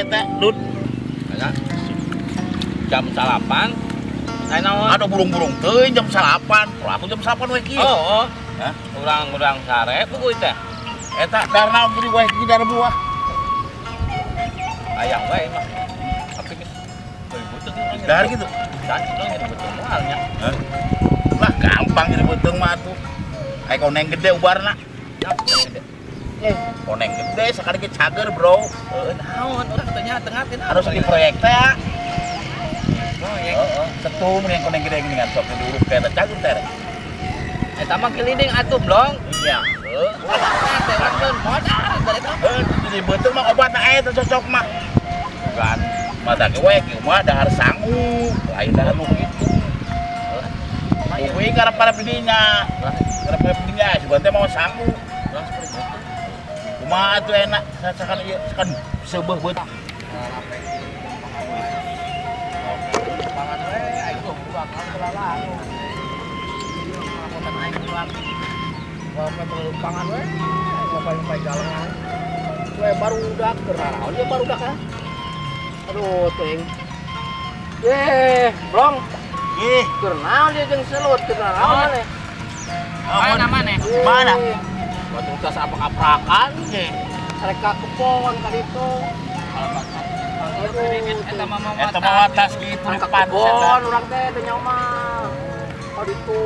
eta Dut. Jam 8. Saya naon? Ada burung-burung teuing jam 8. Aku jam 8 we kieu. Oh. Hah? Urang sare puguy teh. Eta darna gini we kieu dar buah. Ayang we mah. Tapi geus beuteuh urang. Dahar gitu. Dan urang jadi beuteuh moalnya. Hah? Lah gampang jadi beuteung mah atuh. Aya koneng gede ubarna. Koneng gede sakali ge cager, Bro. Naon urang teh nya tengah teh. Harus di proyek teh. Proyek. Heeh, setum yang koneng gede gini kan sok diurus ka eta cager teh. Eta mah kiliding atuh blong. Iya. Heeh. Teh urang modal dari itu. Jadi beuteung mah obatna eta cocok mah. Kan mata ge we kieu mah dahar sangu, lain dahar nu kitu. Kuwi karep-karep didinya. Karep-karep didinya sugan teh mau sangu. Kumaha atuh enak sakan ieu sakan seubeuh beut. Pangan we aing tuh buang kalalang. Angkutan aing buang. Wah, pangan we. Ngapain galengan. We barudak keranaon dia barudak ya. Aduh, teuing. Blong. Ih, Kernaon dia jeung selut kernaon maneh. ayo namanya? Mana? Batu tas apa-apakan Ih, rek ka kebon ka ditu. Eta mah watas gitu ka depan kebon urang teh teu nyaho mah. Ka ditu.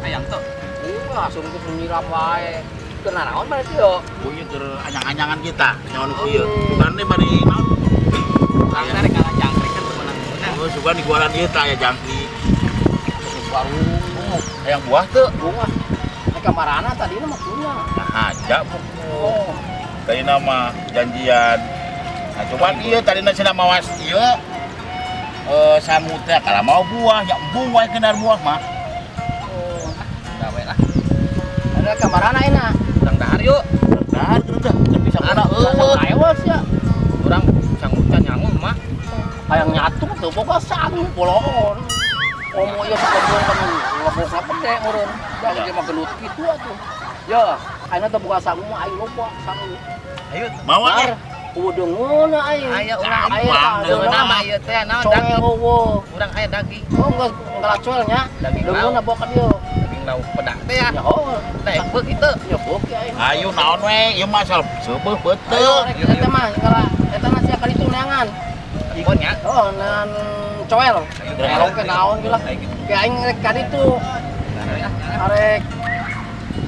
Ayang tuh. Iya, langsung ku nyiram wae. Kernaon maneh teh yo? Oh iya keur anyang-anyangan kita nyawa nu kieu. Bukan teh bari naon? Urang teh rek ngalah jangkrik kan temenan-temenan. Oh, sugan di gualan ieu tah aya jangkrik. Baru Yang buah teu. bunga. Nek kamarana tadi mah punya. Nah, aja buku. Oh, Tadi nama janjian. Nah, cuman ieu tadi cenah mawas ieu sangu teh kalau mau buah, ya embung wae kenar buah mah. oh. Gawe lah. Ada kamarana enak. Urang dahar yuk. Dahar geus teh bisa Ada urang ewas ya. Urang sanggucan nyangun mah. Hayang nyatu teu boga sangu polon. Komo ieu sakebon kan lebokna pede meureun. Da ge mah gelut kitu atuh. Ya, ayeuna teh boga sangu mah aya loba sangu. Ayo. Mau Mar, udeungeuna aing. Aya urang Gampang, deungeuna mah ieu teh naon Coel daging. eueuh. Urang aya daging. Oh, enggak coelnya. Daging Deungeuna lauk. bawa ka dieu. Daging lauk pedak teh ya. Ya oh, Teh beuk kitu. ya boke aing. Ayo naon we, ieu mah asal seubeuh Ayo, beuteung. rek eta mah ngara eta mah sia kali itu neangan. Ikonnya. Oh, neangan coel. Elong ke naon gila. Kayak aing rek ka ditu. Arek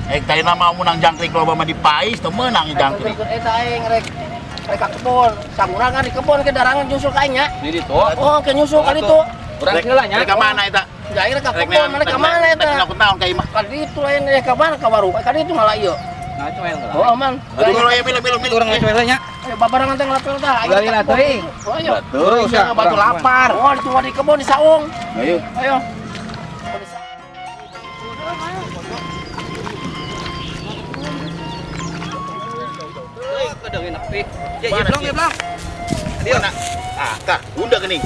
Tadi nama menang jangkrik loba mah di Pais teu meunang jangkrik. eta aing rek ka kebon. Sakurang kan di kebon ke darangan nyusul ka aing nya. Di ditu. Oh, ke nyusul ka ditu. Urang heula nya. Rek ka mana eta? Ya aing rek ka kebon, mana ka mana eta? Rek naon ka imah? Ka ditu lain rek ka mana ka warung. Ka ditu malah ieu. Nah, coel lah. Oh, aman. Aduh kalau ya milu Urang coel nya. Ayo babarangan teh ngelapel tah. Ulah lila teuing. Oh, ayo. Tuh, Udah, batu urang lapar. Oh, di di kebon di saung. Ayo. Ayo. Kedeungin nepi. Ya, Mana blong sih? ya, blong. Dia nak. Ah, kah, udah geuning.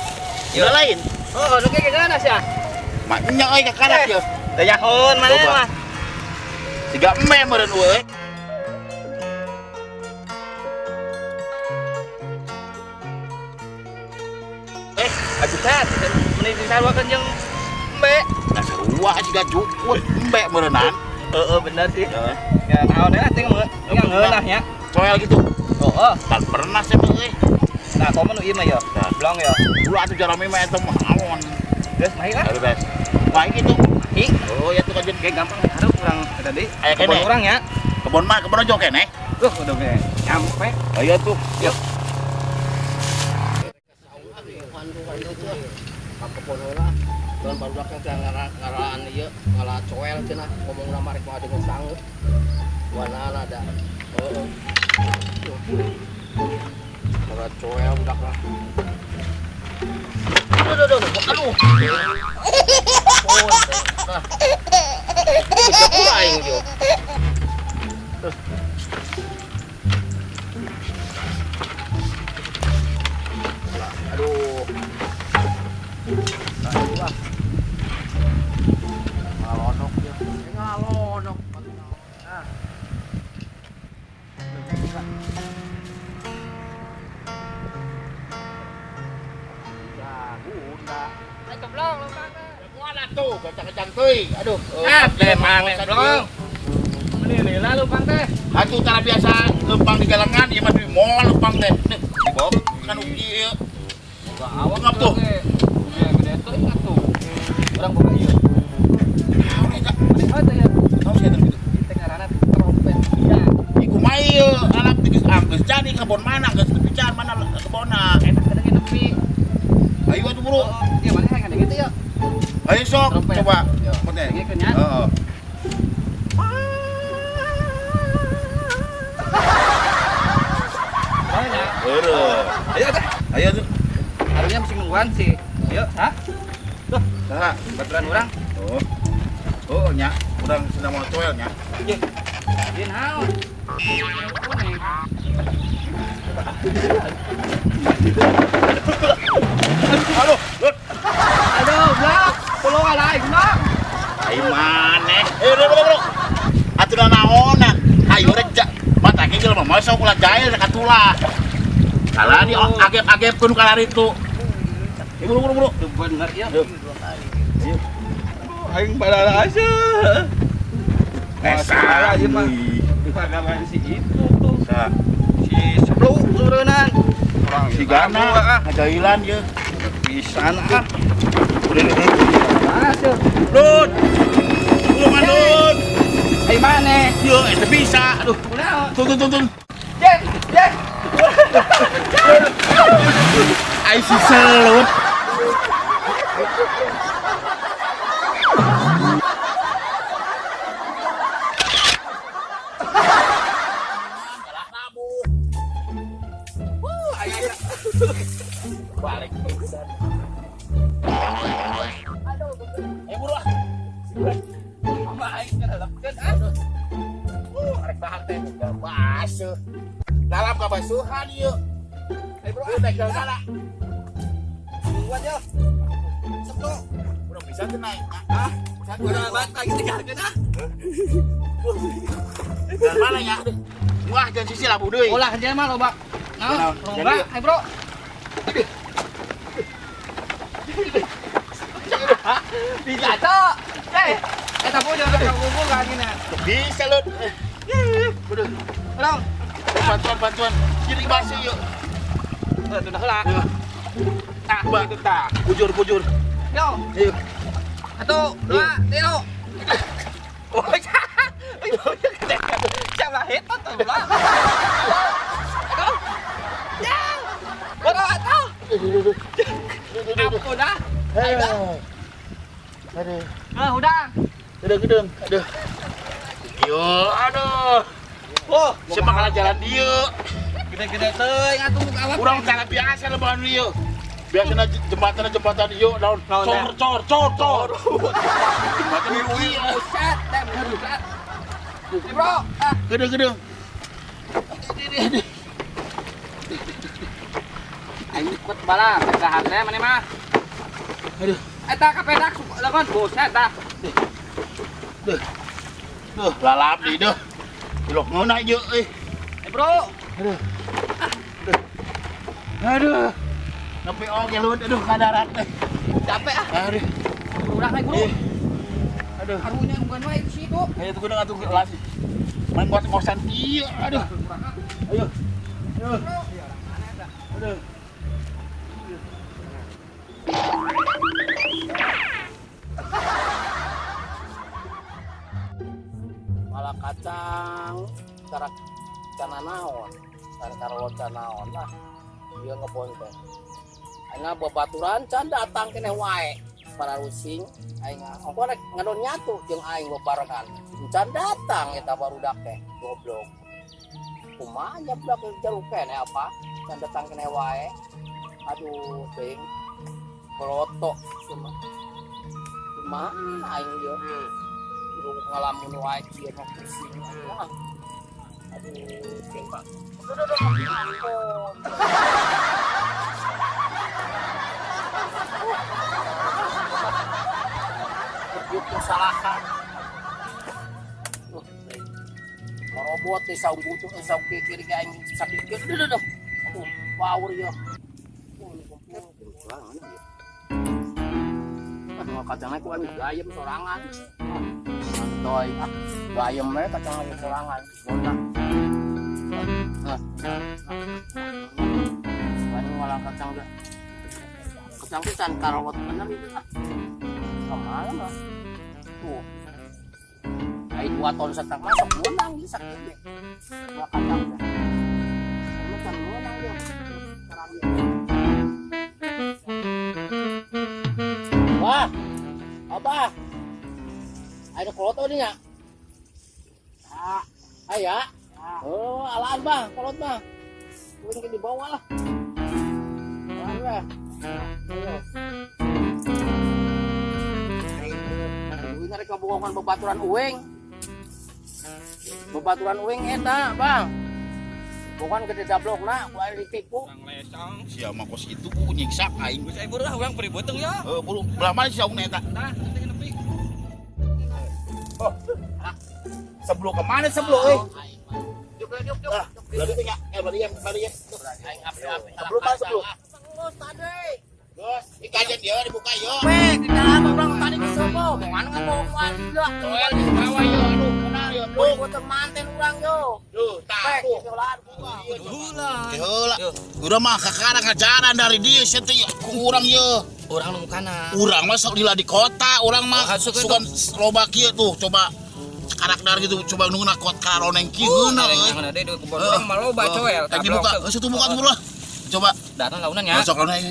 Udah lain. Oh, nu ke ganas ya. Maknya euy ka karat yeuh. Teh yahon mana Coba. mah. Siga eme meureun we. Aduh set, meni disarwakeun jeung embe. Nah sarua siga jukut embe meureunan. Heeh, bener sih. Ya, naon ya ting meureun. Yang ngeunah nya. Coel gitu. Oh, Tak pernah saya euy. nah komo nu ieu mah ya. Nah. Blong ya. Ulah atuh jarame mah eta mah naon. Geus mahi lah. Aduh guys. Wah gitu. Hi. Oh ya tuh kan Oke, gampang hareup urang tadi. Aya Kebon kene. urang ya. Kebon mah kebon aja kene. Udah ge nyampe. Ayo tuh. Yuk. Kapepon heula. Dan barudak teh ngaraan ieu, ngalah coel cenah ngomongna mah rek mah dengan sangu. Wanana ada. Heeh. Ngalah coel budak lah. Aduh, aduh. Oh, nah. Itu pula aing yo. Aduh. Ngalonok dia. Ngalonok. Nah. lah tuh, kacang-kacang teuing. Aduh. Teh mana belum? Ini lah lumpang teh. Atuh cara biasa lempang di galengan ieu mah di mall lempang teh. Nih, dibawa kan ugi ieu. Awak Ngap tuh. Gede teuing atuh. Urang boga ieu. Naon eta? Mana teh ya? Naon sih eta gitu? Teh ngaranna trompet. Iya. Iku mah ieu alat geus geus jadi kebon mana geus pican mana kebonna. Enak kadang nepi. Ayo atuh buru. Ieu mana yang kadang gitu ya? Ayo sok Trompet. coba. Yo. Pote. Ngikeun ya. Heeh. Mana? Heureuh. Ayo teh. Ayo tuh. Harusnya mesti nungguan sih. Yuk, ha? Tuh, Saha? baturan orang. Oh. Oh nya, urang sedang mau coel nya. Ye. Din haun. Aduh, Lut. Aduh, blak. Pulau alai, blak. Ai maneh. Bro. Atuh naonan. Ayo rek ja. Mata ge jelema mah sok ulah jail rek atulah. Salah di agep-agepkeun ka itu. Buru. Tuh bener ya. Ayo. Aing padahal aja. Esa. aja mah. Pagawan si itu tuh. Sa. Si sebelum turunan. Orang Si Gana ngajailan ye. pisan ah. Udah. Masuk. Lut. Lu manut. Ai mana? Yo, eta bisa. Aduh. Udah. Tun. Jeng. Ai si selut. Balik dan buru ah. Mama aing ngelepkeun ah. Arek bahan teh udah basuh. Dalam kabasuhan ieu. Bro, udah jalan. Buat yo. Seto. Udah bisa teh naik. Ah, udah banget lagi tinggalkeun ah. Dan mana ya? Wah, jangan sisi lah budeuy. Ulah kerja mah loba. Nah, lomba, hai bro. Bisa cok. Eta pun jangan kumpul kan gini. Bisa lu. Budeuy. Tolong. Bantuan. Jadi basi yuk. Tuh dah heula. Tah, Mbak. itu tah. Bujur. Yo, Ayo. 1, 2, 3. Oh, siap lah het tuh lah. Aduh. Ya. Bodoh atuh. Ampun dah. Aduh. Nah, udah. Gedeng. Aduh. Yo, aduh. Oh, Siapa kalah jalan dia? gede-gede teuing atuh muka awak. Urang cara biasa lebaran dia. Biasanya jembatan dia daun cor. Jembatan dia. Buset, teh buset. Nih, bro. Ah, Gedeng. aing ikut bala, pegahan teh mana mah. Aduh. Eta kapedak lawan buset tah. Duh, lalap di deh. Ilok ngona je euy. Bro. Aduh. Nepi oge lu aduh kadarat teh. Capek ah. Aduh. Urang naik bro. Aduh. Harunya bukan wae di situ. Ayo tuh gedeng atuh gelas. Main buat kosan ieu. Aduh. Ayo. Aduh. Malah kacang cara cana naon cara loca naon lah dia ngebon teh aing babaturan can datang keneh wae para rusing aing ongko rek ngadon nyatu jeung aing bebarengan can datang eta barudak teh goblok kumaha nyeblak jeruk keneh apa can datang keneh wae aduh teuing kelotok cuma aing yo ngalamun wae kieu mah pusing ah. Aduh, Pak. Yuk kesalahan. Merobot teh saung butuh saung kiri ge aing sapikeun. Duh. Power ya. Mga kacangnya ko ay gayam sorangan. Toy, gayam mereka kacang sorangan. Bona. Kan walang kacang ga. Kacang pisan karawat bener itu ah. Kemana lah? Tuh. Ay 2 ton setengah masuk menang bisa gede. Mga kacang ga. Kamu kan menang yo. Wah, apa? Ada kolot ini ya? Ya. Oh, alaan bang, kolot bang. Mungkin di bawah lah. Alaan bang. Ini ngarek kabukongan bebaturan uwing. Bebaturan uwing eta bang. Bukan gede dablok nak, gua ditipu. Siapa mah kos itu ku nyiksa aing. Geus aya beurah urang beri beuteng ya. Bulu belah mana si Aung eta? Tah, teh nepi. Oh. Sebelum kemana sebelum euy? Yuk. Berarti teh ya, bari ya. Aing api-api. Sebelum mana sebelum? Terus tadi. Gus, ikajet dia dibuka yo. Di dalam orang tadi kesopo. Mana ngomong juga. Soal di bawah yo, aduh, benar yo, Boy buat manten orang yo. Duh, Pek, tahu. jualan. Heula. Udah mah kakara ngajaran dari dia seunteu ku urang ye. Urang nu kana. Urang mah sok lila di kota, urang mah Oh, suka suka loba kieu tuh, coba karakter gitu, coba nungguna kot karoneng kieu heuna euy. Yang ada di kebun urang mah loba coel. Lagi buka, geus tuh buka dulu lah. Coba Datang launan ya. masuk lawan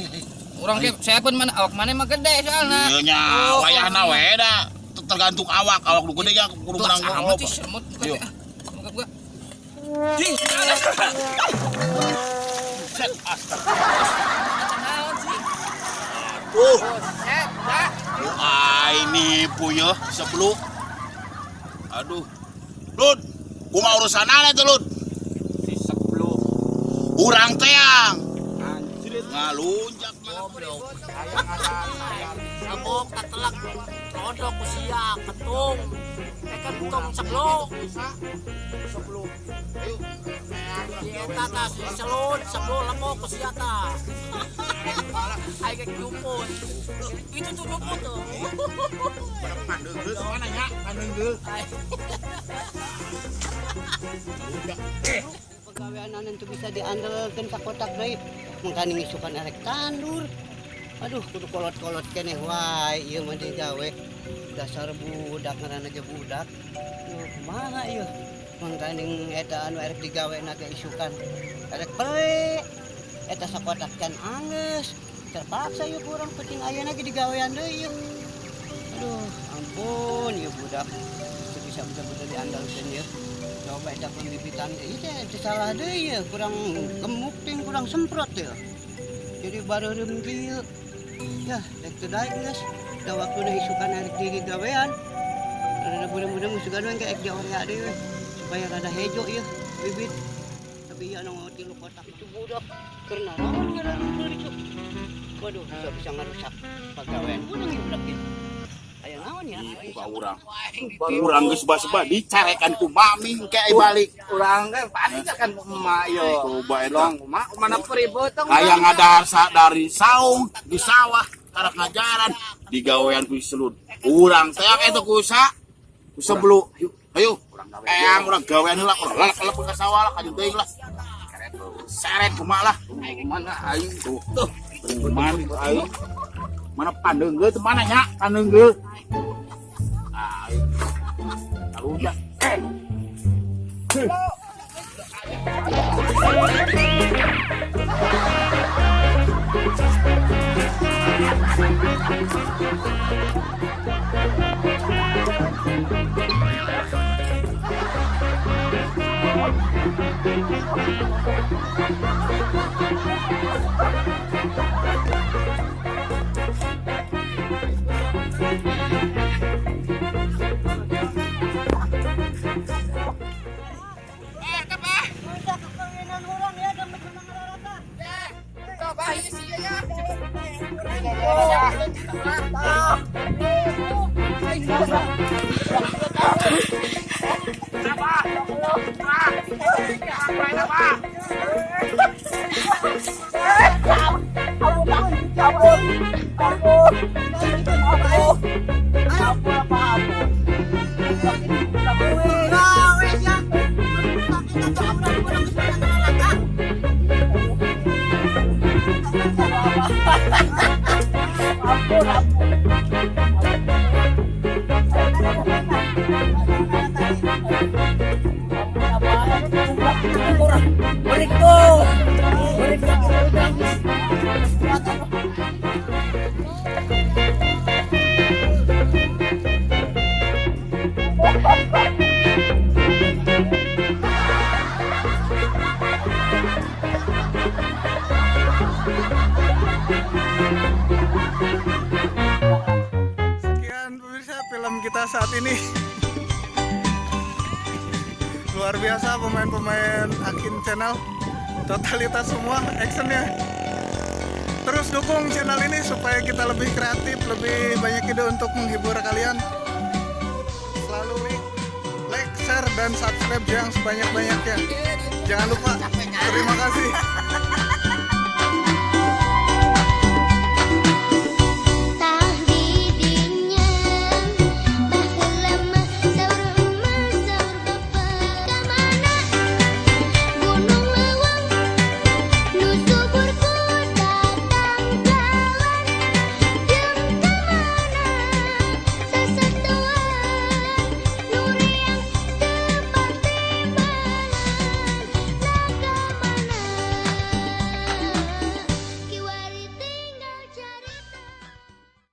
Urang ge saepeun mana awak mana mah gede soalna. ieu nya wayahna we da tergantung awak nu gede ya kudu menang Amat loba. sih semut. Yuk. Buka. Di. Set astaga. Naon sih? Ini puyo sebelum. Aduh. Lud, kumaha urusanana teh Lud? Si sebelum. Urang teh yang Anjir. ngalunjak Goblok. Sabok tatelak rodok usia ketung. Kan tong seblok. Sebelum. Ayo. Eta tas selun sebelum lemok usia ta. Ayo juput. Itu tuh juput tuh. Mana ya? Pandeungeul. Pegawaian itu bisa diandalkan ke kotak deui mun kani ngisukan arek tandur. Aduh kudu kolot-kolot keneh wae ieu mah digawe dasar budak ngaranna ge budak. Duh kumaha ieu? Mun kani eta anu arek digaweuna ge isukan arek pere eta sakotak can anggeus. Terpaksa ieu kurang penting ayeuna ge digawean deui ieu. Aduh ampun ieu budak itu bisa bener-bener diandalkeun ieu. Coba eta pembibitan itu salah deui ya, kurang gemuk ting kurang semprot ya. Jadi baru kieu. Ya, dek teu daek geus. Da waktuna isukan arek di gawean. Ada mudah-mudahan musugan we kayak jauh-jauh deui supaya rada hejo ya bibit. Tapi ya nang tilu kotak itu budak karena naon ngaranna itu. Waduh, bisa ngarusak pagawean. Urang ieu budak ieu. Aya naon ya? Urang geus bas-bas dicarekan ku maming kayak balik. Urang ge pasti kan emak yo. Coba eta. Long emak mana peribeuteung. Aya ngadahar dari saung di sawah karak ngajaran digawean ku selut. Urang teh eta ku sebelu. Ayo. Eyang urang gawean heula urang lalak ka sawah lah ka teuing lah. Seret kumaha lah. Mana aing Tuh. Man aing. Mana pandeungeul teh mana nya? Pandeungeul. Alunjak. Cabut. Sekian pemirsa film kita saat ini. Luar biasa pemain-pemain Akin Channel. Totalitas semua actionnya. Terus dukung channel ini supaya kita lebih kreatif, lebih banyak ide untuk menghibur kalian. Selalu like, share, dan subscribe yang sebanyak-banyaknya. Jangan lupa. Terima kasih.